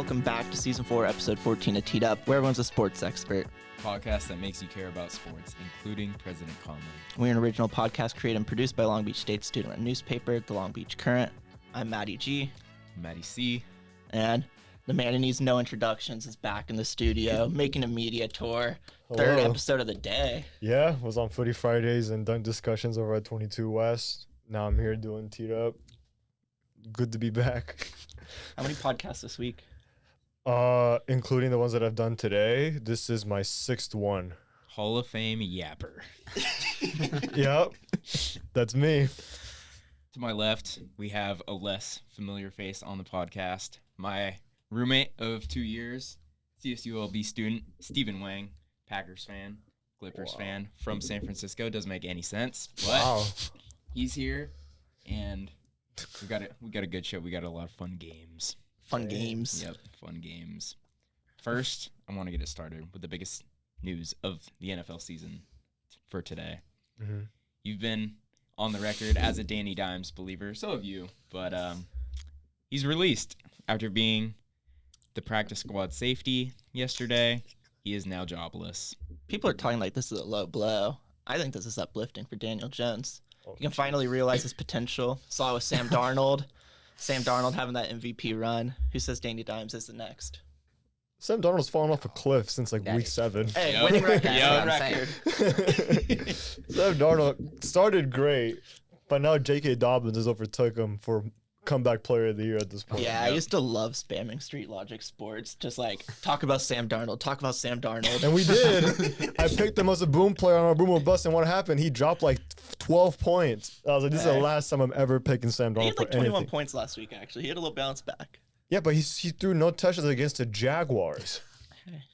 welcome back to Season 4, Episode 14 of Teed Up, where everyone's a sports expert. Podcast that makes you care about sports, including President Coleman. We're an original podcast created and produced by Long Beach State student-run newspaper, The Long Beach Current. I'm Maddie G. Maddie C. And the man who needs no introductions is back in the studio, making a media tour. Hello. Third episode of the day. Yeah, was on Footy Fridays and done discussions over at 22 West. Now I'm here doing Teed Up. Good to be back. How many podcasts this week? Including the ones that I've done today. This is my 6th one. Hall of Fame yapper. Yep, that's me. To my left, we have a less familiar face on the podcast. My roommate of 2 years, CSULB student, Steven Wang, Packers fan, Clippers fan from San Francisco. Doesn't make any sense, but he's here, and we got a good show. We got a lot of fun games. Fun games. Yep, fun games. First, I want to get it started with the biggest news of the NFL season for today. Mm-hmm. You've been on the record as a Danny Dimes believer, so have you, but he's released after being the practice squad safety yesterday. He is now jobless. People are talking like this is a low blow. I think this is uplifting for Daniel Jones. He can finally realize his potential. Saw it with Sam Darnold. Sam Darnold having that MVP run. Who says Danny Dimes is the next? Sam Darnold's fallen off a cliff since like week 7. Hey, Yep. winning record. Yep. Record. Sam Darnold started great, but now J.K. Dobbins has overtook him for comeback player of the year at this point. Yeah, I used to love spamming Street Logic Sports. Just like, talk about Sam Darnold, talk about Sam Darnold. And we did. I picked him as a boom player on our boom or bust, and what happened? He dropped like 12 points. I was like, this is the last time I'm ever picking Sam Darnold He had like for 21 anything. points last week, actually. He had a little bounce back. Yeah, but he threw no touchdowns against the Jaguars,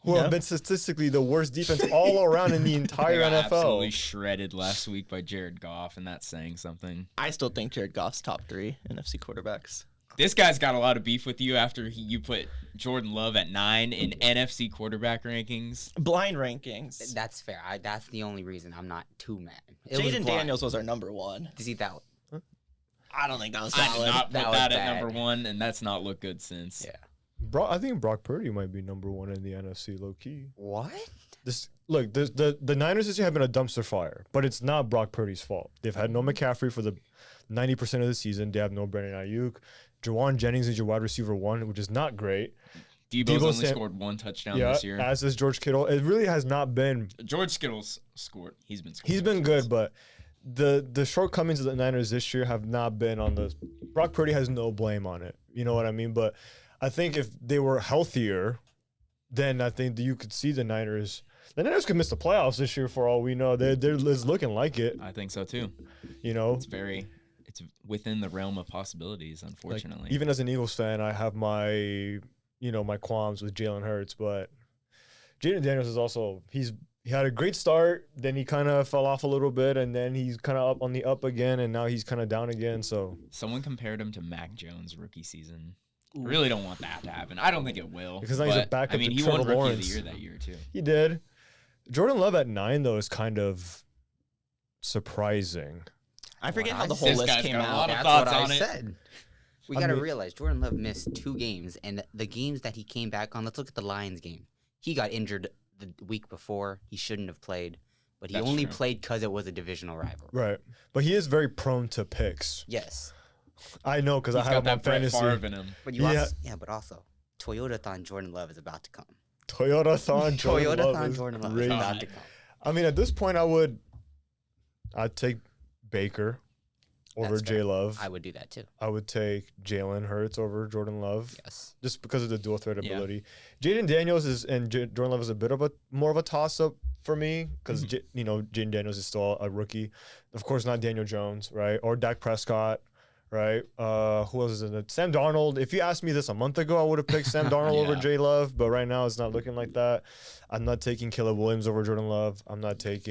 who have been statistically the worst defense all around in the entire They got absolutely NFL. shredded last week by Jared Goff, and that's saying something. I still think Jared Goff's top 3 NFC quarterbacks. This guy's got a lot of beef with you after you put Jordan Love at 9 in NFC quarterback rankings. Blind rankings. That's fair. That's the only reason I'm not too mad. It was Jaden blind. Daniels was our number 1. To see that. I don't think that was I did valid. not put That was that at bad. number 1, and that's not looked good since. Yeah. I think Brock Purdy might be number 1 in the NFC, low key. What? The Niners this year have been a dumpster fire, but it's not Brock Purdy's fault. They've had no McCaffrey for the 90% of the season. They have no Brandon Ayuk. Jawan Jennings is your wide receiver 1, which is not great. Debo's only scored 1 touchdown this year. As is George Kittle. It really has not been. George Kittle's scored. He's been scoring. He's been good, but the shortcomings of the Niners this year have not been on the. Brock Purdy has no blame on it. You know what I mean? But I think if they were healthier, then I think that you could see the Niners. The Niners could miss the playoffs this year for all we know. They're looking like it. I think so too. You know, It's within the realm of possibilities, unfortunately. Like, even as an Eagles fan, I have my qualms with Jalen Hurts, but Jaden Daniels is also he had a great start, then he kind of fell off a little bit, and then he's kind of up on the up again, and now he's kind of down again. So someone compared him to Mac Jones rookie season. I really don't want that to happen. I don't think it will. Because now he's a backup I mean, to he Trevor won Rookie Lawrence. of the Year that year too. He did. Jordan Love at 9 though is kind of surprising. I forget how the This whole list guy's came got a lot out. of That's thoughts what on I it. said. We I got to mean- realize Jordan Love missed 2 games, and the games that he came back on, let's look at the Lions game. He got injured the week before. He shouldn't have played, but he That's only true. played because it was a divisional rival. Right. But he is very prone to picks. Yes. I know because I He's have got him on that Brett fantasy. Favre in him. But you Yeah. also, Toyota-thon Jordan Love is about to come. Toyota-thon Jordan Love Toyota-thon is Jordan Love is crazy. about to come. I mean, at this point, I'd take Baker over That's fair. J Love. I would do that too. I would take Jalen Hurts over Jordan Love, Yes. just because of the dual threat Yeah. ability. Jaden Daniels and Jordan Love is a bit of more of a toss up for me because Jaden Daniels is still a rookie. Of course, not Daniel Jones, right? Or Dak Prescott, right? Who else is in it? Sam Darnold. If you asked me this a month ago, I would have picked Sam Darnold over Yeah. J Love, but right now it's not looking like that. I'm not taking Caleb Williams over Jordan Love. I'll take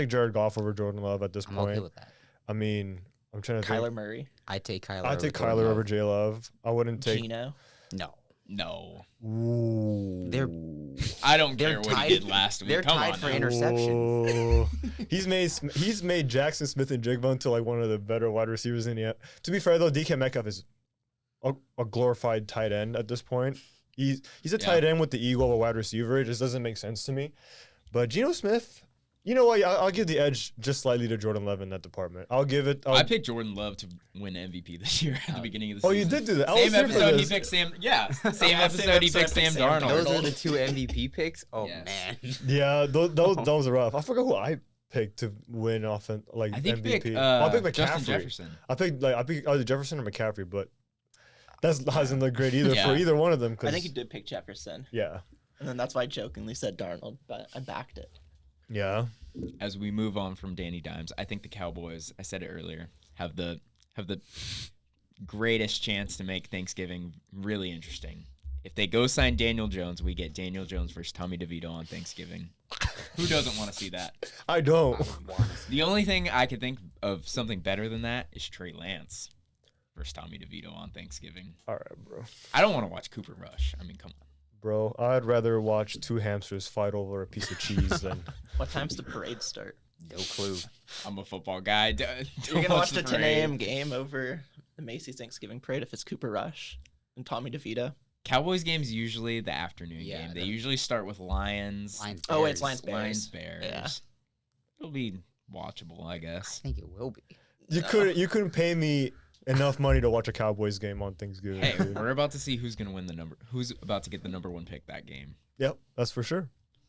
Jared Goff over Jordan Love at this I'm point. okay with that. I mean, I'm trying to think. Kyler Murray. I'd take Kyler. I'd take Jordan Kyler Love. over J Love. I wouldn't take. Gino. No. No. Ooh. They're I don't They're care what tied- he did last week. they're Come tied on for now. interceptions. Ooh. He's made Jackson Smith and Jigba into like one of the better wide receivers in the. To be fair though, DK Metcalf is a glorified tight end at this point. He's a tight end with the ego of a wide receiver. It just doesn't make sense to me. But Geno Smith, you know what? I'll give the edge just slightly to Jordan Love in that department. I'll give it. I picked Jordan Love to win MVP this year at the beginning of the season. Oh, you did do that. Same episode he picked Sam. Yeah, same episode he picked Sam Darnold. Those are the 2 MVP picks. Oh Yes. man. Yeah, those are rough. I forgot who I picked to win off like I think MVP. pick I picked McCaffrey. Justin Jefferson. I picked either Jefferson or McCaffrey, but that doesn't look great either for either one of them. I think you did pick Jefferson. Yeah. And then that's why I jokingly said Darnold, but I backed it. Yeah. As we move on from Danny Dimes, I think the Cowboys, I said it earlier, have the greatest chance to make Thanksgiving really interesting. If they go sign Daniel Jones, we get Daniel Jones versus Tommy DeVito on Thanksgiving. Who doesn't want to see that? I don't. The only thing I could think of something better than that is Trey Lance versus Tommy DeVito on Thanksgiving. All right, bro. I don't want to watch Cooper Rush. I mean, come on. Bro, I'd rather watch 2 hamsters fight over a piece of cheese than. What time's the parade start? No clue. I'm a football guy. You're going to watch the 10 a.m. game over the Macy's Thanksgiving parade if it's Cooper Rush and Tommy DeVito? Cowboys games usually the afternoon Yeah, game. They usually start with Lions. Lions, Oh, it's Bears. Lions Bears. Bears. Yeah. It'll be watchable, I guess. I think it will be. You couldn't pay me enough money to watch a Cowboys game on Thanksgiving. Hey, dude. we're about to see who's about to get the number 1 pick that game. Yep, that's for sure.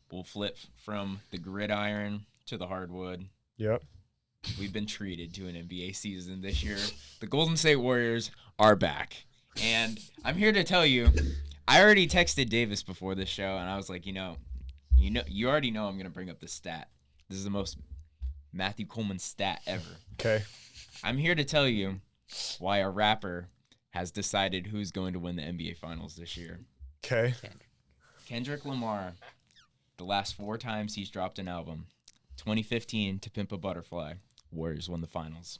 We'll flip from the gridiron to the hardwood. Yep. We've been treated to an NBA season this year. The Golden State Warriors are back. And I'm here to tell you, I already texted Davis before this show, and I was like, you already know I'm going to bring up this stat. This is the most Matthew Coleman stat ever. Okay. I'm here to tell you why a rapper has decided who's going to win the NBA Finals this year. Okay. Kendrick Lamar, the last 4 times he's dropped an album. 2015, To Pimp a Butterfly, Warriors won the finals.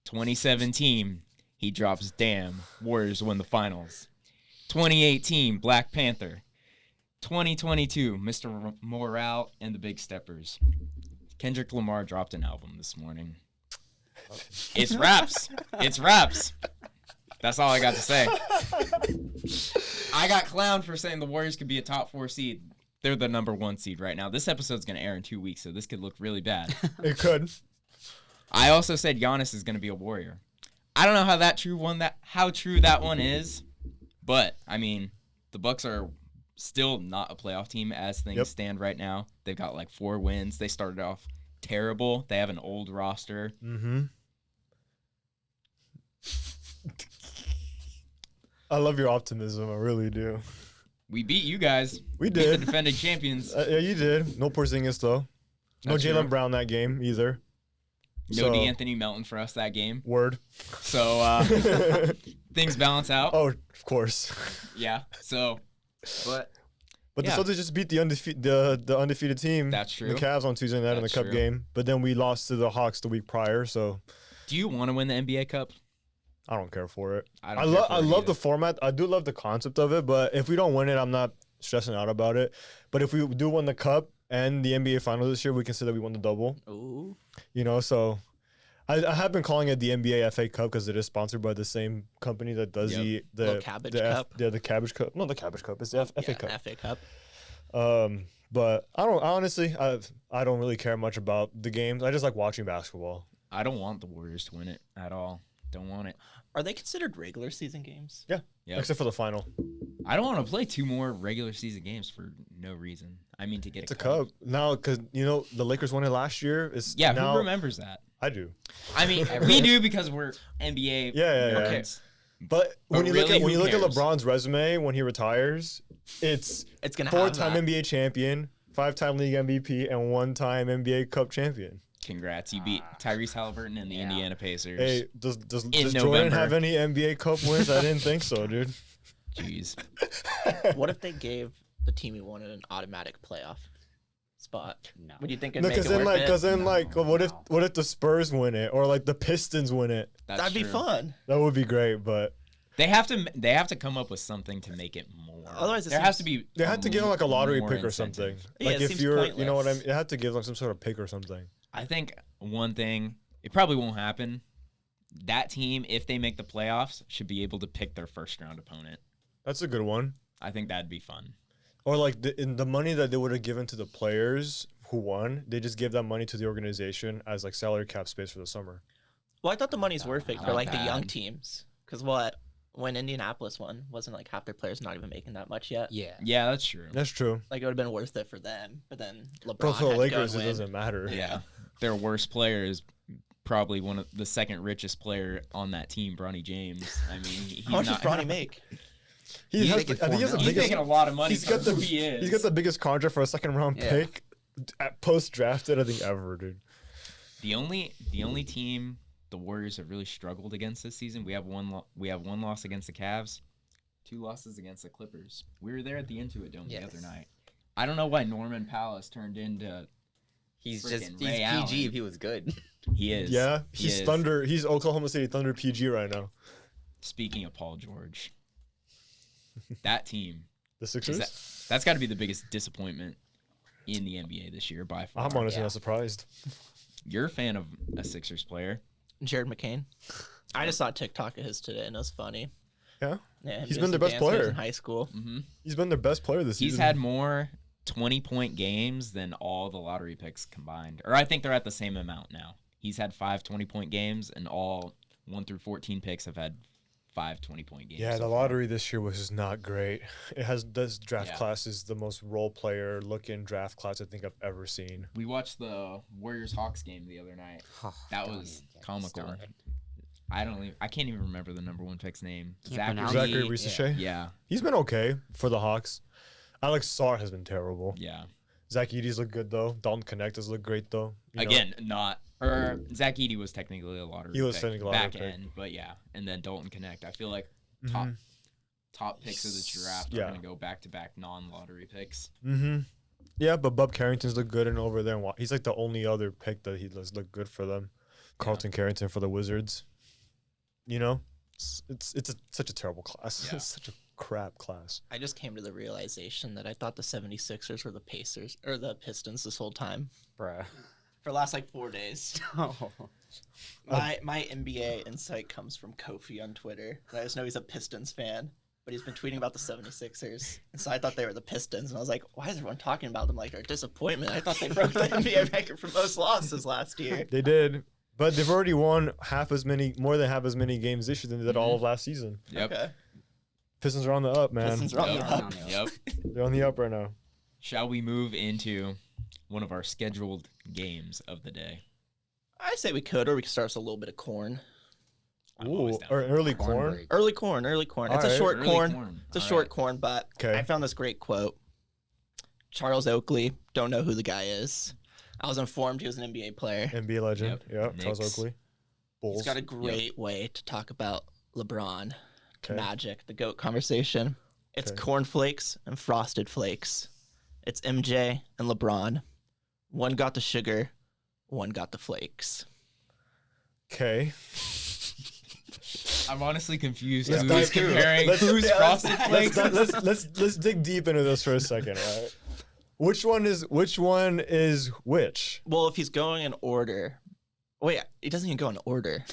2017, he drops Damn, Warriors won the finals. 2018, Black Panther. 2022, Mr. Morale and the Big Steppers. Kendrick Lamar dropped an album this morning. It's raps. It's raps. That's all I got to say. I got clowned for saying the Warriors could be a top 4 seed. They're the number 1 seed right now. This episode's going to air in 2 weeks, so this could look really bad. It could. I also said Giannis is going to be a Warrior. I don't know how true that one is, but I mean, the Bucks are still not a playoff team as things stand right now. They've got like 4 wins. They started off terrible. They have an old roster. Mm-hmm. I love your optimism. I really do. We beat you guys. We Beat did. the defending champions. Yeah, you did. No Porzingis though. No That's Jalen true. Brown that game either. No So- DeAnthony Melton for us that game. Word. So things balance out. Oh, of course. Yeah. So, but But Yeah. the Celtics just beat the undefeated team. That's true. The Cavs on Tuesday night in the That's Cup true. game. But then we lost to the Hawks the week prior, so do you want to win the NBA Cup? I don't care for it. I I don't care for it love either. the format. I do love the concept of it, but if we don't win it, I'm not stressing out about it. But if we do win the Cup and the NBA Finals this year, we can say that we won the double. Ooh. You know, so I have been calling it the NBA FA Cup because it is sponsored by the same company that does Yep. the Little Cabbage Cup. the Cabbage Cup. No, the Cabbage Cup. It's the FA Yeah, Cup. FA Cup. But I don't really care much about the games. I just like watching basketball. I don't want the Warriors to win it at all. Don't want it. Are they considered regular season games? Yep. Except for the final. I don't want to play 2 more regular season games for no reason. I mean, to get It's a cup. Now, because, the Lakers won it last year. Yeah, now, who remembers that? I do. I mean, we do because we're NBA Yeah. nerds. But when you really, look who at cares? LeBron's resume when he retires, it's It's gonna have 4-time that. NBA champion, 5-time league MVP, and 1-time NBA Cup champion. Congrats, you beat Tyrese Halliburton and the Yeah. Indiana Pacers. Hey, does Jordan November. have any NBA Cup wins? I didn't think so, dude. Jeez. What if they gave the team you wanted an automatic playoff spot? No. Would you think it'd No, make it because then worth it? what if the Spurs win it or like the Pistons win it? That's That'd be true. fun. That would be great, but They have to come up with something to make it more. Otherwise it there has to seems- be. they had to give them like a lottery more pick or incentive. something. Yeah, Like it if seems you're, you know what I pointless. mean? They had to give like some sort of pick or something. I think one thing, it probably won't happen, that team, if they make the playoffs, should be able to pick their first round opponent. That's a good one. I think that'd be fun. Or like in the money that they would have given to the players who won, they just give that money to the organization as like salary cap space for the summer. Well, I thought the money's worth it for Not like the young bad. teams. Because when Indianapolis won, wasn't like half their players not even making that much yet. Yeah. Yeah, that's true. That's true. Like it would have been worth it for them. But then LeBron But for the had to go Lakers, and it win. doesn't matter. Yeah. Their worst player is probably one of the second richest player on that team, Bronny James. I mean, he's How much does not. Bronny make? He He's has, making I think he has the $4 million. He's biggest. making a lot of money He's for got the who he is. He's got the biggest contract for a second round Yeah. pick at post drafted, I think, ever, dude. The only team the Warriors have really struggled against this season. We have one loss against the Cavs, 2 losses against the Clippers. We were there at the Intuit Dome the Yes. other night. I don't know why Norman Powell's turned into. He's Freaking PG Ray Allen. if he was good. He is. Yeah, He he's is. Thunder. He's Oklahoma City Thunder PG right now. Speaking of Paul George, that team. The is Sixers. that's got to be the biggest disappointment in the NBA this year by far. I'm honestly Yeah. not surprised. You're a fan of a Sixers player. Jared McCain. I just saw a TikTok of his today and it was funny. Yeah, Yeah, him He's doing been their some best dance moves player. in high school. Mm-hmm. he's been their best player this He's season. had more 20-point games than all the lottery picks combined. Or I think they're at the same amount now. He's had 5 20-point games, and all 1 through 14 picks have had 5 20-point games. Yeah, so the far. lottery this year was just not great. It has this draft Yeah. class is the most role player looking draft class I think I've ever seen. We watched the Warriors-Hawks game the other night. That Don't was even get me comical. started. I can't even remember the number 1 pick's name. Can't pronounce Zachary Yeah. Ricochet. Yeah, He's been okay for the Hawks. Alex Sarr has been terrible. yeah. Zach Edey's look good though. Dalton Connect has looked great though. You know, Again, not or Zach Edey was technically a lottery. He was pick, technically a lottery back pick. end, but yeah, and then Dalton Connect. I feel like Mhm. top picks of the draft Yeah. are gonna go back to back non-lottery picks. Mm-hmm. Yeah, but Bub Carrington's look good and over there. And he's like the only other pick that he does look good for them. Carlton Carrington for the Wizards. You know, it's such a terrible class. Yeah. It's such a crap class. I just came to the realization that I thought the 76ers were the Pacers or the Pistons this whole time. Bruh. For the last like 4 days. My NBA insight comes from Kofi on Twitter. I just know he's a Pistons fan, but he's been tweeting about the 76ers. And so I thought they were the Pistons. And I was like, why is everyone talking about them like they're a disappointment? I thought they broke the NBA record for most losses last year. They did, but they've already won more than half as many games this year than they did all of last season. Yep. Okay. Pistons are on the up, man. Pistons are on Yep. the up. Yep. They're on the up right now. Shall we move into one of our scheduled games of the day? I say we could, or we could start with a little bit of corn. I'm always Ooh, down or for an early Corn corn. break. Early corn. It's All a right. short Early corn. It's a All short right. corn, but 'Kay. I found this great quote. Charles Oakley, don't know who the guy is. I was informed he was an NBA player. NBA legend. Yep. Yeah, Charles Knicks. Oakley. Bulls. He's got a great way to talk about LeBron, 'Kay. Magic, the GOAT conversation. It's Okay. cornflakes and frosted flakes. It's MJ and LeBron. One got the sugar, one got the flakes. Okay. I'm honestly confused. Let's Who's dive into it. comparing Let's- who's yeah, frosted let's- flakes? Let's dig deep into this for a second, right? Which one is which? Well, if he's going in order. Wait, he doesn't even go in order.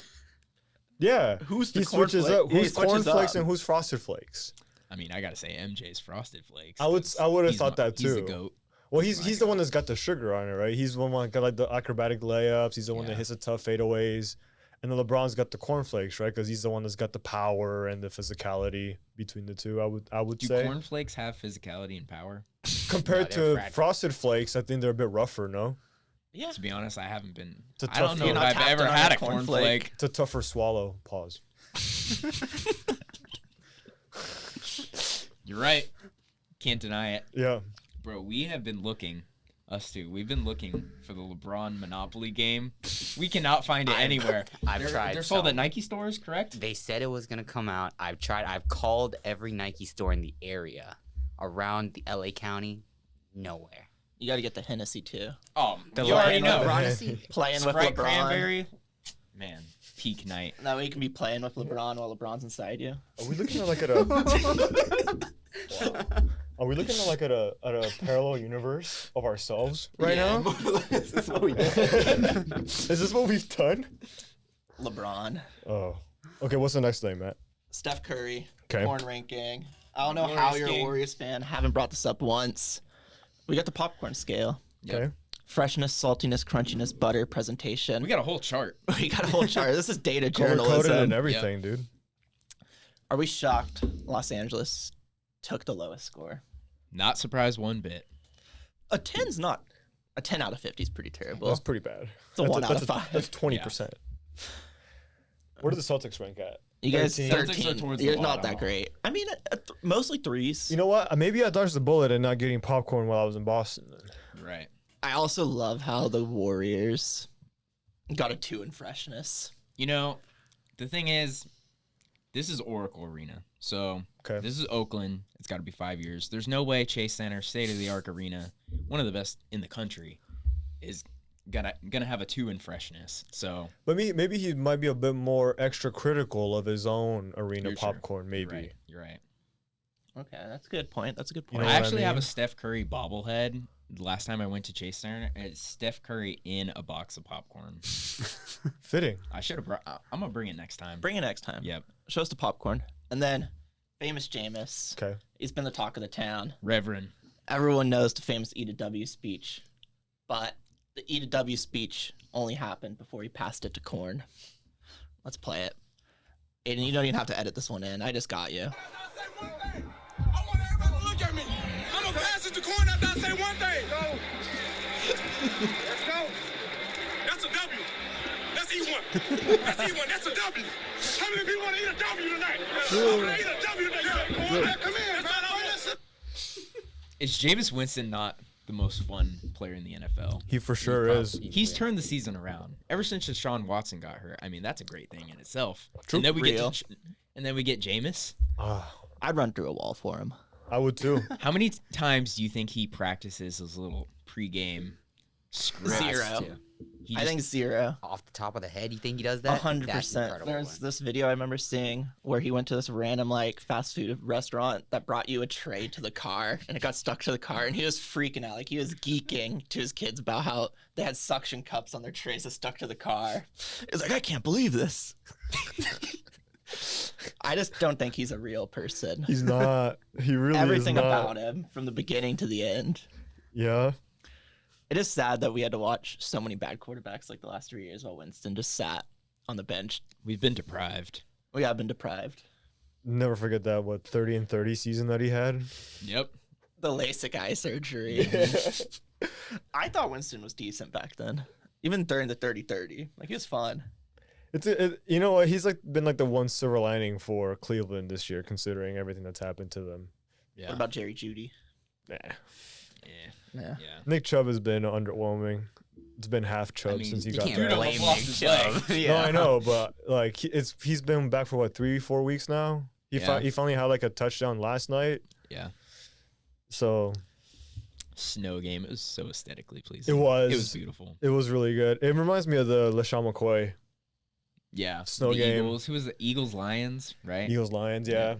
Yeah. Who's the He switches cornflake? up. Yeah, he Who's switches cornflakes up. and who's frosted flakes? I mean, I gotta say MJ's frosted flakes. I would 'cause have he's thought that He's the too. goat. Well, he's My the one that's got the sugar on it, right? He's the one that got like the acrobatic layups. He's the one that Yeah. hits the tough fadeaways. And then LeBron's got the cornflakes, right? Because he's the one that's got the power and the physicality between the two. I would Do say cornflakes have physicality and power? compared No, they're to fragile. frosted flakes, I think they're a bit rougher. No, Yeah. To be honest, I haven't been. It's a I don't tough know You're if not I've tapped ever in on had a a cornflake. cornflake. it's a tougher swallow. Pause. You're right. Can't deny it. Yeah. Bro, we have been looking, us two, we've been looking for the LeBron Monopoly game. We cannot find it anywhere. I've tried They're sold some. at Nike stores, correct? They said it was gonna come out. I've tried. I've called every Nike store in the area around the LA County. Nowhere. You got to get the Hennessy too. Oh, The you already Lion know. LeBron. Playing with Sprite LeBron. cranberry. Man, peak night. That way you can be playing with LeBron while LeBron's inside you. Are we looking at like at a? Wow. Are we looking at like at a parallel universe of ourselves right now? This is what we did. Is this what we've done? LeBron. Oh. Okay, what's the next thing, Matt? Steph Curry. Okay. Corn ranking. I don't know how you're a Warriors fan. Haven't brought this up once. We got the popcorn scale. Okay. Freshness, saltiness, crunchiness, butter, presentation. We got a whole chart. We got a whole chart. This is data Color-coded journalism. and everything, dude. Are we shocked Los Angeles took the lowest score? Not surprised one bit. A 10's not. A 10 out of 50 is pretty terrible. That's pretty bad. It's a 1 out of 5. That's 20%. Where do the Celtics rank at? You guys 13. 13. Celtics are towards the You're not bottom. that great. I mean, mostly threes. You know what? Maybe I dodged the bullet and not getting popcorn while I was in Boston. Right. I also love how the Warriors got a 2 in freshness. You know, the thing is, this is Oracle Arena. So Okay. this is Oakland. It's got to be 5 years. There's no way Chase Center, state-of-the-art arena, one of the best in the country, is gonna have a 2 in freshness. So But maybe he might be a bit more extra critical of his own arena You're true. popcorn, maybe. You're right. Okay, that's a good point. That's a good You point. know I what I actually have mean? a Steph Curry bobblehead. The last time I went to Chase Center, it's Steph Curry in a box of popcorn. Fitting. I should have brought. I'm gonna bring it next time. Bring it next time. Yep. Show us the popcorn. And then, famous Jameis. Okay. He's been the talk of the town. Reverend. Everyone knows the famous E to W speech. But the E to W speech only happened before he passed it to Corn. Let's play it. Aidan, you don't even have to edit this one in. I just got you. I want everybody to look at me. I'm gonna pass it to Corn after I say one thing. Let's go. That's a W. That's E1. That's E1. That's a W. How many people want to eat a W tonight? I'm gonna eat a W tonight. Come in. That's all I want. Is Jameis Winston not the most fun player in the NFL? He for sure is. He's turned the season around. Ever since Deshaun Watson got hurt, I mean, that's a great thing in itself. True. And then we Real. get Jameis. Ah, I'd run through a wall for him. I would too. How many times do you think he practices his little pregame scripts? 0. He I just- think 0. Off the top of the head, you think he does that? 100%. That's incredible. There's this video I remember seeing where he went to this random like fast food restaurant that brought you a tray to the car and it got stuck to the car and he was freaking out. Like he was geeking to his kids about how they had suction cups on their trays that stuck to the car. He was like, I can't believe this. I just don't think he's a real person. He's not. He really Everything is not. about him from the beginning to the end. Yeah. It is sad that we had to watch so many bad quarterbacks like the last 3 years while Winston just sat on the bench. We've been deprived. We have been deprived. Never forget that 30 and 30 season that he had. Yep. The LASIK eye surgery. I thought Winston was decent back then. Even during the 30-30. Like, he was fun. You know what? He's like been like the one silver lining for Cleveland this year, considering everything that's happened to them. Yeah. What about Jerry Jeudy? Nah. Yeah. Yeah. Yeah. Nick Chubb has been underwhelming. It's been half Chubb I mean, since he you got can't back. blame lost Nick his Chubb. leg. No, I know, but like he's been back for what 3-4 weeks now. He Yeah. he finally had like a touchdown last night. Yeah. So Snow game. It was so aesthetically pleasing. It was. It was beautiful. it was really good. It reminds me of the LaShawn McCoy Yeah. Snow the game. Eagles. Who was the Eagles Lions, right? Eagles Lions. Yeah,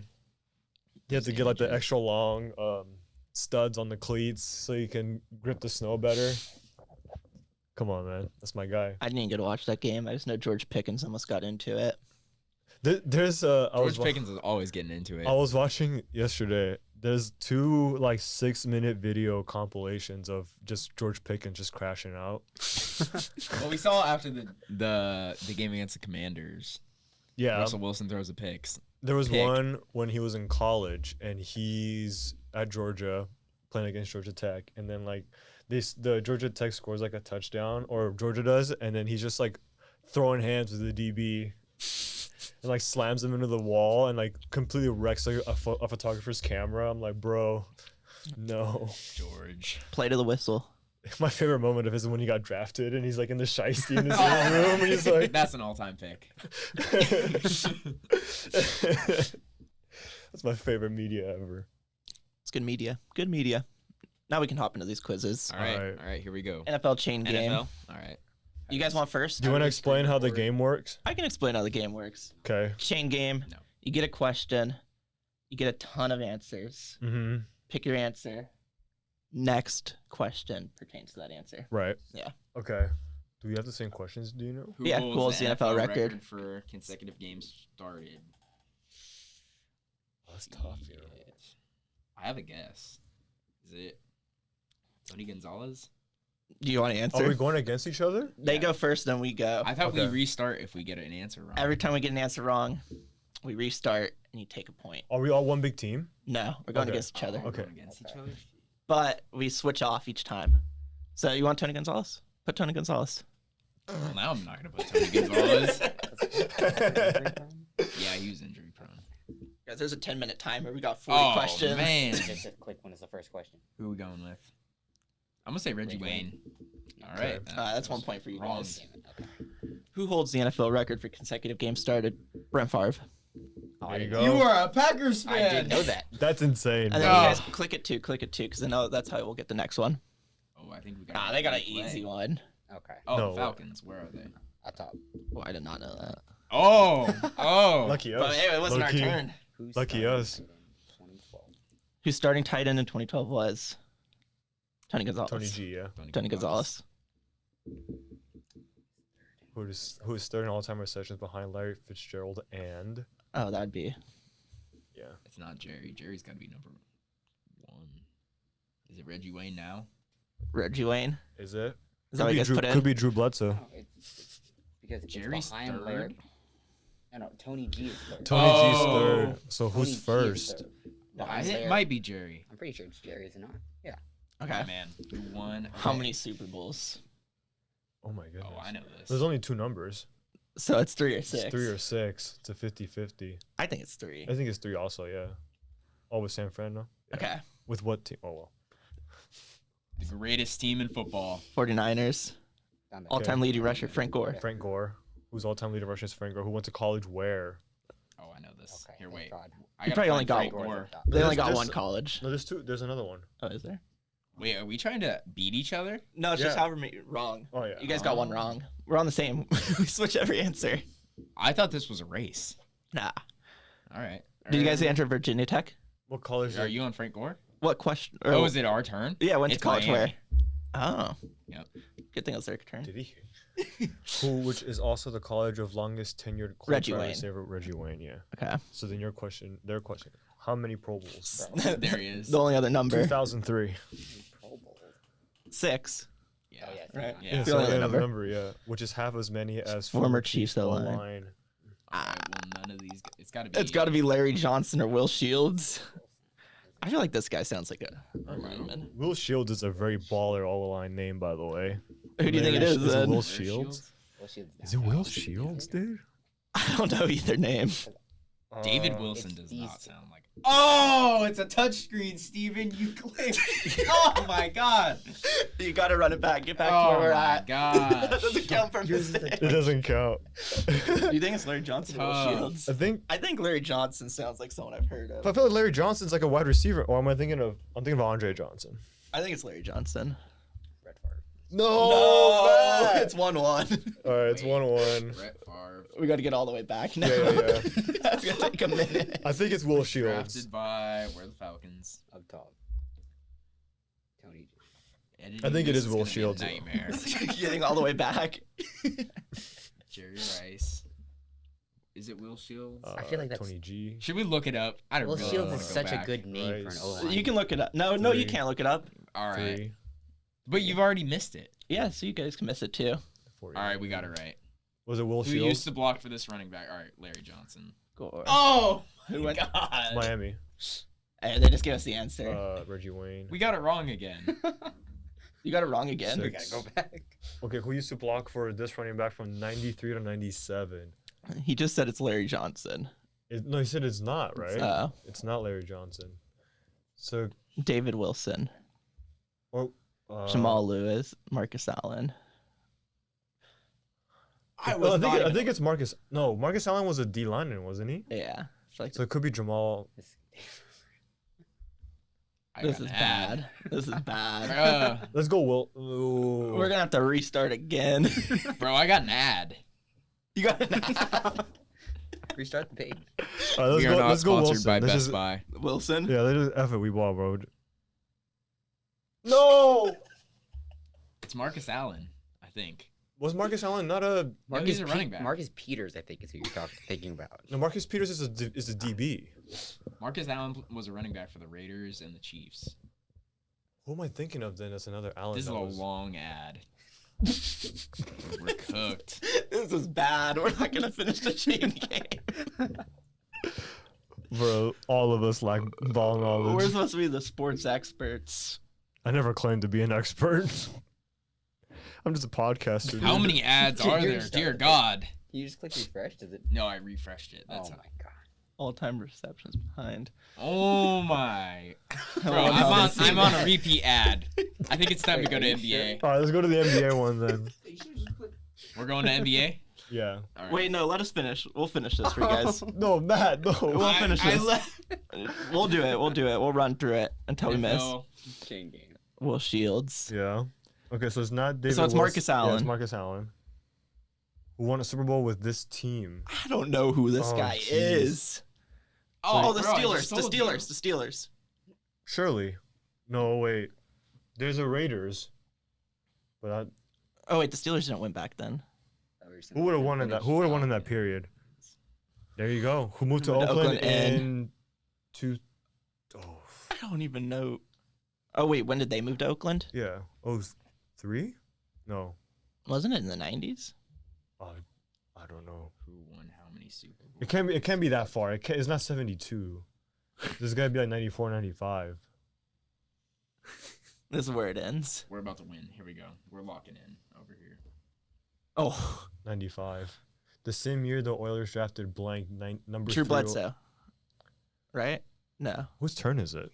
you have to get like the images. extra long studs on the cleats so you can grip the snow better. Come on, man, that's my guy. I didn't even get to watch that game. I just know George Pickens almost got into it. There's I was George Pickens is always getting into it. I was watching yesterday. There's 2 like 6-minute video compilations of just George Pickens just crashing out. Well, we saw after the game against the Commanders. Yeah, Russell Wilson throws a pick. there was pick. one when he was in college and he's at Georgia playing against Georgia Tech, and then like the Georgia Tech scores like a touchdown, or Georgia does, and then he's just like throwing hands with the DB and like slams him into the wall and like completely wrecks like a photographer's camera. I'm like, bro, no. George. Play to the whistle. My favorite moment of his is when he got drafted and he's like in the shiesty in his living room and he's like, That's an all-time pick. that's my favorite media ever. It's good media. Good media. Now we can hop into these quizzes. All right. Alright. All right, here we go. NFL chain game. NFL. All right. You guys want first? Do you want to explain how the game works? I can explain how the game works. Okay. Chain game. No. You get a question. You get a ton of answers. Mm-hmm. Pick your answer. Next question pertains to that answer. Right. Yeah. Okay. Do we have the same questions? Do you know? Who Yeah, who holds the NFL record? for consecutive games started? That's tough. You know. I have a guess. Is it Tony Gonzalez? Do you want to answer? Are we going against each other? They go first, then we go. I thought we Okay. restart if we get an answer wrong. Every time we get an answer wrong, we restart and you take a point. Are we all one big team? No, we're going Okay. against each other. We're Okay. going against each other. But we switch off each time. So you want Tony Gonzalez? Put Tony Gonzalez. Well, now I'm not gonna put Tony Gonzalez. Yeah, he was injury prone. Guys, there's a 10-minute timer. We got 40 Oh questions. man, Just a quick one is the first question. who are we going with? I'm gonna say Reggie Wayne. All right, That's 1 point for you wrong. guys. Damn it. Okay. Who holds the NFL record for consecutive games started? Brent Favre. Oh, I There you didn't- go. You are a Packers fan. I didn't know that. That's insane. And then Oh. you guys click it too, because I know that's how we'll get the next one. Oh, I think we got. They got an easy one. Okay. Oh, No. the Falcons. Where are they? Up top. Well, I did not know that. Oh. Lucky us. But hey, it wasn't Low-key. our turn. Who's Lucky starting us. in 2012? Whose starting tight end in 2012 was? Tony Gonzalez. Tony G, yeah. Tony Gonzalez. Who's starting all-time receptions behind Larry Fitzgerald and Oh, that'd be. yeah. It's not Jerry. Jerry's got to be number 1. Is it Reggie Wayne now? Reggie Wayne. Is it? Is that what you guys Drew, put in? could be Drew Bledsoe. No, it's because Jerry's it's behind third? Larry. No, Tony G is third. Tony G's Oh. third. So Tony who's G is first? third. I Behind think it Larry. might be Jerry. I'm pretty sure it's Jerry, is it not? Yeah. Okay. Oh, man, who won? How Okay. many Super Bowls? Oh my goodness. Oh, I know this. There's only 2 numbers. So it's 3 or 6. It's 3 or 6. It's a 50-50. I think it's 3. I think it's 3 also, yeah. Oh, with San Fran, no? Yeah. Okay. With what team? Oh, well. The greatest team in football. 49ers. Down there. All-time leading rusher, Frank Gore. Frank Gore. Who's all-time leader rusher is Frank Gore, who went to college where? Oh, I know this. Okay. Here, thank wait. God. I You gotta probably only find got Frank Gore's Gore. up top. They only got There's- one college. No, there's 2. There's another one. Oh, is there? Wait, are we trying to beat each other? No, it's just Yeah. however many wrong. Oh, yeah. You guys got one wrong. We're on the same. We switch every answer. I thought this was a race. Nah. All right. Did you guys enter Virginia Tech? What college Are you on Frank Gore? What question? Oh, is it our turn? Yeah, went to It's college Miami. where? Oh. Yep. Good thing it was their turn. Did he? Which is also the college of longest tenured Reggie wide Wayne. receiver, Reggie Wayne, yeah. Okay. So then their question, how many Pro Bowls? There he is. The only other number. 2003. Pro Bowl. 6. Yeah. Oh, yeah. Right. Yeah. Yeah, The so only other another number. yeah, which is half as many as Former Chiefs O-line. O-line. All right, well, none of these. It's got to be. It's got to be Larry Johnson or Will Shields. I feel like this guy sounds like a lineman. Will Shields is a very baller O-line name, by the way. Who do you think it Larry- is it then? Will Will Shields? Well, she's Is it down. Will Shields, dude? I don't know either name. David Wilson It's does these- not sound like. Oh, it's a touchscreen, Steven. You clicked. Oh my god. You got to run it back. Get back to Oh where we're my at. gosh. That doesn't count for mistake. It doesn't count. Do you think it's Larry Johnson or Will Tough. Shields? I think Larry Johnson sounds like someone I've heard of. I feel like Larry Johnson's like a wide receiver. Or am I thinking of? I'm thinking of Andre Johnson. I think it's Larry Johnson. Brett Favre. No, it's 1-1. All right, it's 1-1. Brett Favre. We got to get all the way back now. Yeah. That's going to take a minute. I think it's Will Shields. Drafted by where are the Falcons? Up top. Tony G. Editing I think it this is Will gonna be a Shields. Nightmare. Getting all the way back. Jerry Rice. Is it Will Shields? I feel like that's- Tony G. Should we look it up? I don't Will really Shields wanna is go such a back. good name for an Rice. O-line. You can look it up. No, you 3. can't look it up. All right, 3, but you've already missed it. Yeah, so you guys can miss it too. 4. All right, we got it right. Was it Will Who Shields? used to block for this running back? All right, Larry Johnson. Gore. Oh, Who went? God. Miami. Hey, they just gave us the answer. Reggie Wayne. We got it wrong again. You got it wrong again. We gotta go back. Okay, who used to block for this running back from 93 to 97? He just said it's Larry Johnson. No, he said it's not, right? It's It's not Larry Johnson. So, David Wilson, or Jamal Lewis, Marcus Allen. I think it's Marcus. No, Marcus Allen was a D lineman, wasn't he? Yeah. I feel like So it could be Jamal. I this got is an ad. bad. This is bad. Let's go, Will. Ooh. We're gonna have to restart again. Bro, I got an ad. You got it. Restart the page. All right, let's We go. are not Let's go, sponsored Wilson. by Let's Best just- Buy. Wilson. Yeah, let's just F it. We ball, bro. No. It's Marcus Allen, I think. Was Marcus Allen not a? No, he's a running back. Marcus Peters, I think, is who you're thinking about. No, Marcus Peters is a DB. Marcus Allen was a running back for the Raiders and the Chiefs. Who am I thinking of then? That's another Allen. This is that a was- long ad. We're cooked. This is bad. We're not gonna finish the chain game. Bro, all of us lack ball knowledge. We're supposed to be the sports experts. I never claimed to be an expert. I'm just a podcaster. How dude. many ads are You're there? so- Dear God. You just click refresh, does it? No, I refreshed it. That's Oh how. my god. All-time receptions behind. Oh my. Bro, Well, I'm on a repeat ad. I think it's time to go to Wait, are you NBA. All right, let's go to the NBA one then. We're going to NBA? Yeah. All right. Wait, no. Let us finish. We'll finish this for you guys. No, Matt, no. We'll finish I this. le- We'll do it. We'll do it. We'll run through it until we miss. No. Chain game. Will Shields. Yeah. Okay, so it's not David. So it's Wilson. Marcus Yeah, Allen. it's Marcus Allen. Who won a Super Bowl with this team? I don't know who this Oh, guy jeez. is. Oh, the bro, I Steelers. just The told you. Steelers. The Steelers. Surely. No, wait. There's a Raiders. But Oh wait, the Steelers didn't win back then. who would have won in that? Who would have won in that period? There you go. Who moved to Moved to Oakland Oakland in- in two? Oh, I don't even know. Oh wait, when did they move to Oakland? yeah. Oh, 3? No. Wasn't it in the 90s? I don't know. Who won how many Super Bowls? It can't be that far. It's not 72. This got to be like 94, 95. This is where it ends. We're about to win. Here we go. We're locking in over here. Oh, 95. The same year the Oilers drafted blank number True 3. Bledsoe. Right? No. Whose turn is it?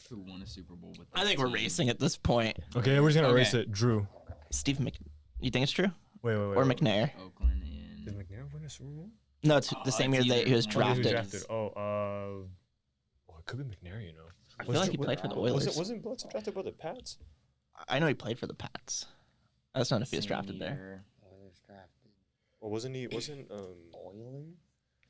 Who won a Super Bowl with I this think we're team? racing at this point. Okay, we're just gonna Okay. erase it. Drew. Steve Mc. You think it's true? Wait. Or McNair? Oakland Did in. McNair win a Super Bowl? No, it's Oh, the same it's year that either he was one. Oh, he was drafted. Oh, it could be McNair, you know. I feel like he played for the Oilers. Wasn't Bledsoe drafted by the Pats? I know he played for the Pats. I just don't know if he was Same drafted there. year. Oilers drafted. Or wasn't he? Wasn't Oilers?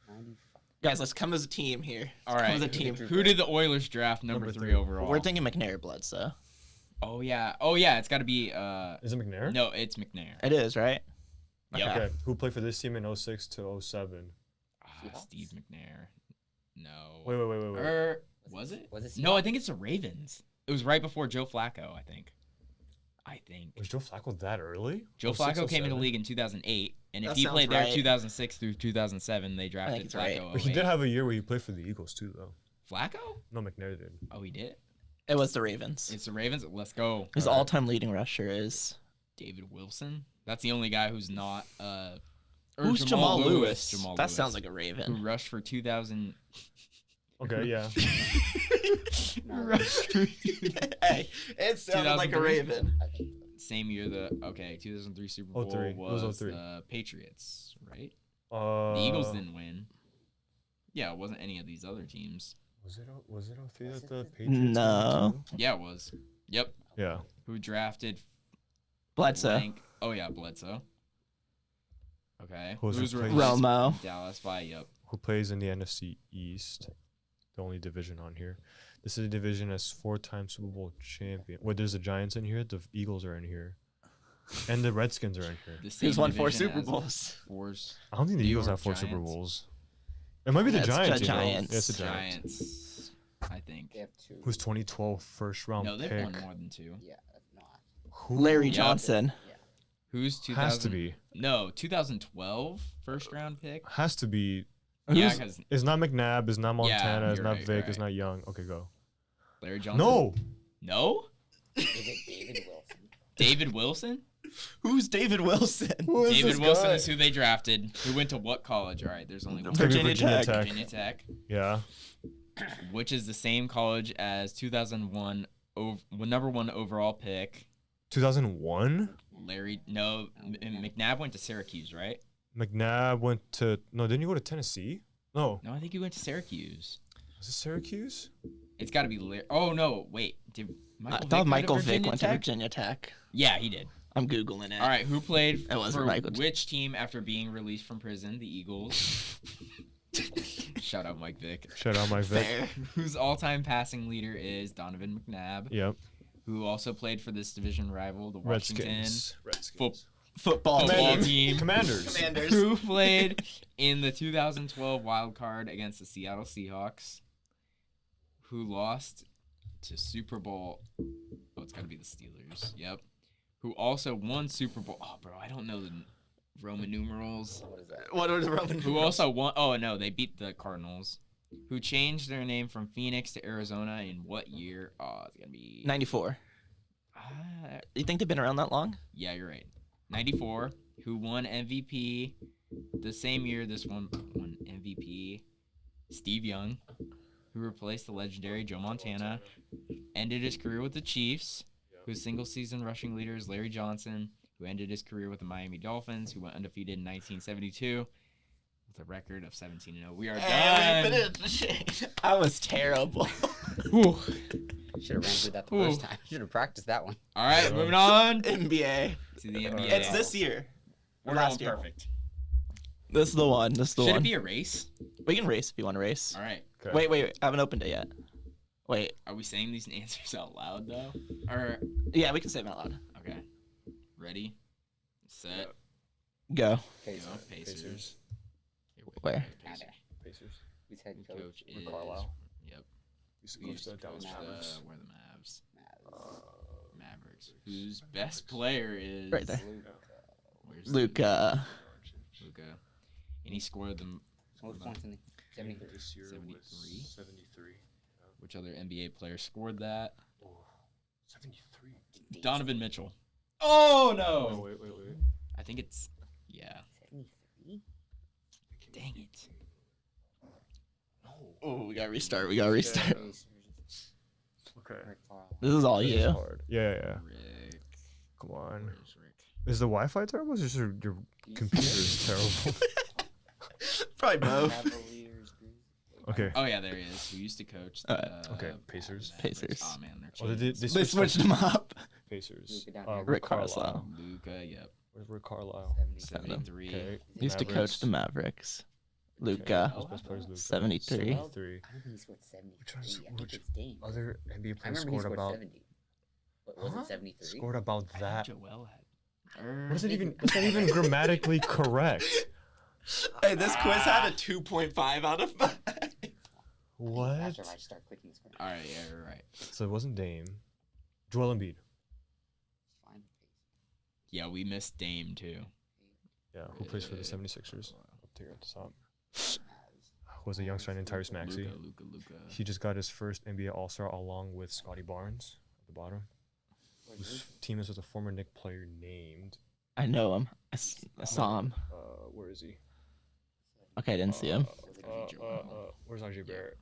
95. Guys, let's come as a team here. All Let's come right. as a team. Who did the Oilers draft number Number 3 three. overall? We're thinking McNair or Bledsoe. Oh yeah. Oh yeah. It's got to be. Is it McNair? No, it's McNair. It is, right? Yep. Okay. Who played for this team in 06 to 07? Steve McNair. No. Wait. Was it? Was it No, I think it's the Ravens. It was right before Joe Flacco, I think. Was Joe Flacco that early? Joe 06, Flacco came into 07? the league in 2008, and if That he sounds played there right. 2006 through 2007, they drafted it's right. Flacco. But he 08. did have a year where he played for the Eagles too, though. Flacco? No, McNair did. Oh, he did. It was the Ravens. It's the Ravens. Let's go. His Alright. all-time leading rusher is David Wilson. That's the only guy who's not. Or who's Jamal Lewis? Jamal That Lewis, sounds like a who Raven. rushed for 2000. Okay, yeah. rushed for Hey, it sounded like a 2003? Raven. same year the 2003 Super Bowl 03. It was was 03. the Patriots, right? The The Eagles didn't win. Yeah, it wasn't any of these other teams. Was it 03 Was that it the the- Patriots? No. won too? Yeah, it was. Yep. Yeah. Who drafted Bledsoe. blank- Oh yeah, Bledsoe. Okay. Who's Who's replaced? replaced Romo. Dallas by yep. Who plays in the NFC East? The only division on here. This is a division as 4-time Super Bowl champion. Wait, there's the Giants in here. The Eagles are in here, and the Redskins are in here. The same He's won 4 division Super as the Bowls. Fours. I don't think the New Eagles York have 4 Super Giants. Bowls. It might be the It's the Giants. You know? Giants. Yeah, it's the Giants. Giants. I think. They have 2. Who's 2012 first round No, they've pick? won more than 2. Yeah, not. Who Larry Yep. Johnson. Who's 2000? has to be? No, 2012 first round pick. Has to be. Yeah, Who's- because It's not McNabb. It's not Montana. it's you're not right, Vic. you're It's right. not Young. Okay, go. Larry Johnson. No. No. Is it David Wilson? David Wilson. Who's David Wilson? Who is David this Wilson guy? is who they drafted. Who went to what college? All right, there's only one. Virginia Virginia Tech. Tech. Virginia Tech, Yeah. which is the same college as 2001 number 1 overall pick. 2001. McNabb went to Syracuse, right? McNabb went to. No, didn't you go to Tennessee? No. No, I think he went to Syracuse. Was it Syracuse? It's got to be. Oh no, wait. Did I Michael thought Vick Michael go to Vick Virginia went to Tech? Virginia Tech. Yeah, he did. I'm Googling it. All right, who played It was for Michael. which team after being released from prison? The Eagles. Shout out Mike Vick. Shout out Mike Vick. Fair. Whose all-time passing leader is Donovan McNabb, Yep. who also played for this division rival, the Washington Redskins. football team. Commanders. Commanders. Who played in the 2012 wild card against the Seattle Seahawks, who lost to Super Bowl. Oh, it's got to be the Steelers. Yep. Who also won Super Bowl. Oh, bro, I don't know the Roman numerals. What is that? What are the Roman? Who also won. Oh, no, they beat the Cardinals. Who changed their name from Phoenix to Arizona in what year? Oh, it's going to be. 94. You think they've been around that long? Yeah, you're right. 94. Who won MVP the same year this one won MVP? Steve Young, who replaced the legendary Joe Montana, ended his career with the Chiefs, whose single-season rushing leader is Larry Johnson, who ended his career with the Miami Dolphins, who went undefeated in 1972 with a record of 17-0. We are done. I was terrible. Whew. Should have ran through that the first time. Should have practiced that one. All right, moving on to NBA. the NBA. It's this year. We're last going year. perfect. This is the one. This is the Should one. it be a race? We can race if you want to race. All right. Okay. Wait. I haven't opened it yet. Wait. Are we saying these answers out loud, though? Or, Yeah, we can say them out loud. okay. Ready? Set. Go. Okay, Go. Pacers. Where? Pacers. Who's head Coach coach? is Carlisle. Yep. We Used to Dallas coach Mavericks. we're the Mavs. Mavs. Mavericks. Whose best player is Right there. Where's Luca. Luca. And he scored them. What points in the 73? This year 73? was 73. Which other NBA player scored that? Oh, 73. Donovan Mitchell. Oh Oh, no! wait. I think it's 73? dang it. Oh, we gotta restart. Okay. Rick Carlisle. This is all This is you. hard. Yeah. Rick. Come on. Where's Rick? Is the Wi-Fi terrible? Or is just your computer is terrible? Probably both. Cavaliers, Grizzlies. Okay. Oh yeah, there he is. Who used to coach the Okay, Pacers. Mavericks. Pacers. Oh man, they're Oh, cheating. they They switched them up. Pacers. Luka down here. Rick Carlisle. Luca, yep. Where's Rick Carlisle? 73. Okay. Used to coach the Mavericks. Luca. Who's best player is Luka? 73. 73. I don't think he scored 73. I think it's Dame. Other NBA I players remember he scored scored about 70. What, was Huh? it 73? scored about I that. think Joel had. What is it even? That's not even grammatically correct. Hey, this quiz had a 2.5 out of 5. What? After I start clicking the screen. All right, yeah, you're right. So it wasn't Dame. Joel Embiid. Fine. Yeah, we missed Dame too. Yeah, who plays for the 76ers? Up there at the top. Was a young signing Tyrese Maxey. Luca. He just got his first NBA All-Star along with Scotty Barnes at the bottom. Whose team is with a former Knick player named. I know him. I saw him. Where is he? Okay, I didn't see him. Where's RJ Barrett?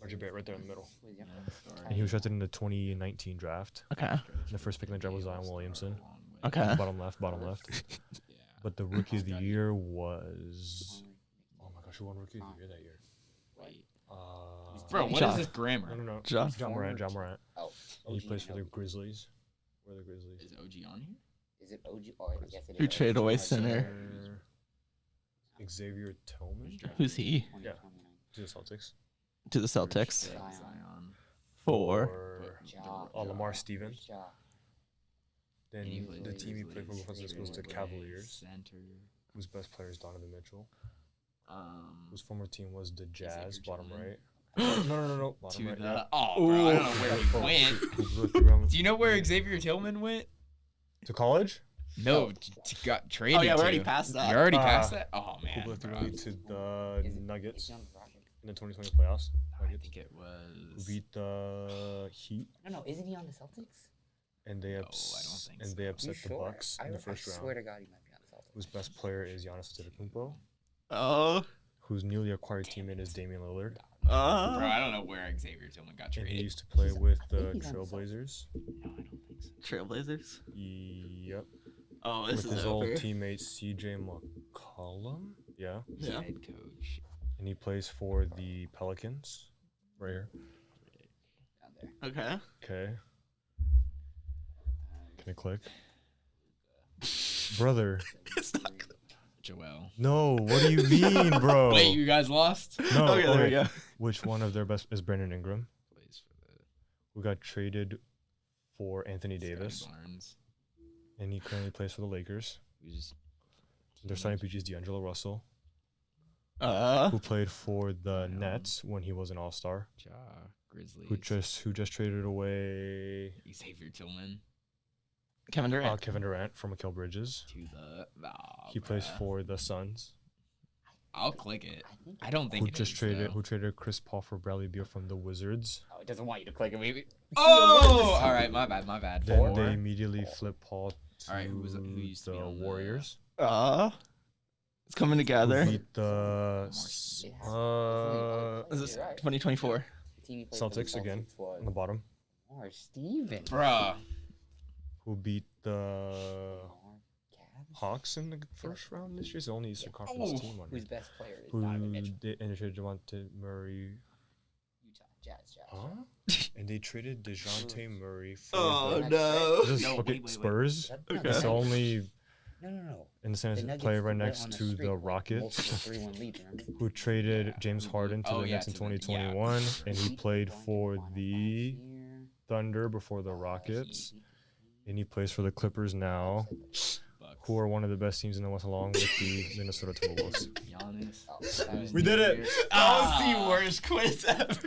RJ Barrett right there in the middle. Wait, yeah. And he was drafted in the 2019 draft. Okay. And the first pick in the draft was Zion Williamson. Okay. Bottom left. Yeah. But the rookie of the year was. Oh my gosh, who won rookie of the year that year? Wait. Bro, Bro, what Ja. is this grammar? no. Ja. John Morant. Oh, And he OG plays for the Anunoby. Grizzlies. Where are the Grizzlies? Is OG on here? Is it OG? Oh, I guess it is. Who traded away OG. center? Xavier Tillman Who's he? 2029. to the Celtics. To the Celtics. Zion. For. Or Ja. Lamar Stevens. Ja. Then And he the plays team he played for before this was the Cavaliers, Center. whose best player is Donovan Mitchell. Um, Whose former team was the Jazz, Xavier bottom Tillman. right. No. Bottom to right. the Yeah. oh, bro, I don't know where he went. Who blew through him Do you know where Xavier Tillman went? to college? No, got traded. Oh, yeah, we're already to. past that. You're already Ah. past that. Oh Who man, blew through bro. him to the Is Nuggets he on the Rockets? in the 2020 playoffs? I Nuggets. think it Who was. beat the Heat, No, isn't he on the Celtics? and they No, I don't think so. upset the Bucks in the first I swear round. to God, he might be on the Celtics. Whose best player is Giannis Antetokounmpo, Oh. whose newly acquired teammate is Damian Lillard, Bro, I don't know where Xavier Tillman got and he traded. used to play with the think he's on the Trailblazers. No, I don't think so. Trailblazers. Yep. Oh, this With is his over. old teammate CJ McCollum. Yeah. Yeah. Head coach. And he plays for the Pelicans. Right here. Down there. Okay. Okay. Can I click? Brother. It's not. Joel. No, what do you mean, bro? Wait, you guys lost? No, Okay, there we okay. go. Which one of their best is Brandon Ingram? Plays for the Who got traded for Anthony Davis. Scotty Barnes. and he currently plays for the Lakers. Who's Their starting PG is D'Angelo Russell, Uh, who played for the Nets when he was an All-Star, Grizzlies? who just traded away Xavier Tillman Kevin Durant. Kevin Durant from Mikal Bridges. to the. He plays for the Suns. I'll click it. I don't think Who it just is, traded though. who traded Chris Paul for Bradley Beal from the Wizards. Oh, it doesn't want you to click it. Maybe. Oh, all right, my bad. Then Four. they immediately flipped Paul to All right, who used to be the on the- Warriors. It's coming Who together. beat the This is 2024. Celtics again on the bottom. Or Steven. Bruh. Who beat the Hawks in the first round this year? It's the only Eastern Conference team on Whose it. best player is Who Donovan Mitchell. and they traded Devontae Murray. Utah Jazz. Huh? And they traded DeJounte Murray for Oh the no. This is No, okay, wait. Spurs. Okay. It's the only No. in the sense The Nuggets play right went next on a to streak the with Rockets, multiple 3-1 leads, remember? who traded James Harden to Oh, the yeah, Nets in to the- yeah. 2021, and he played Going for on the last year. Thunder before the Rockets, and he plays for the Clippers now, Bucks. who are one of the best teams in the West, along with the Minnesota Timberwolves. Giannis. Oh, that was We did it! That was the worst quiz ever.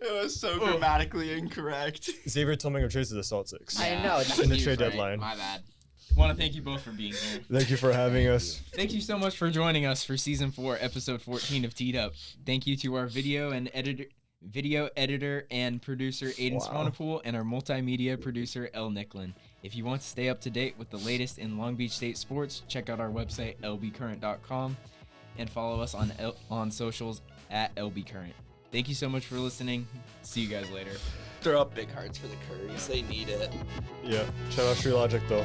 It was so grammatically incorrect. Xavier Tillman trades to the Celtics. I know. In the He was trade right. deadline. My bad. Want to thank you both for being here. Thank you for having us. Thank you so much for joining us for season 4, episode 14 of Teed Up. Thank you to our video editor and producer Aidan Swanepoel and our multimedia producer El Nicklin. If you want to stay up to date with the latest in Long Beach State sports, check out our website lbcurrent.com and follow us on socials at lbcurrent. Thank you so much for listening. See you guys later. Throw up big hearts for the Currys. They need it. Yeah. Shout out Street Logic though.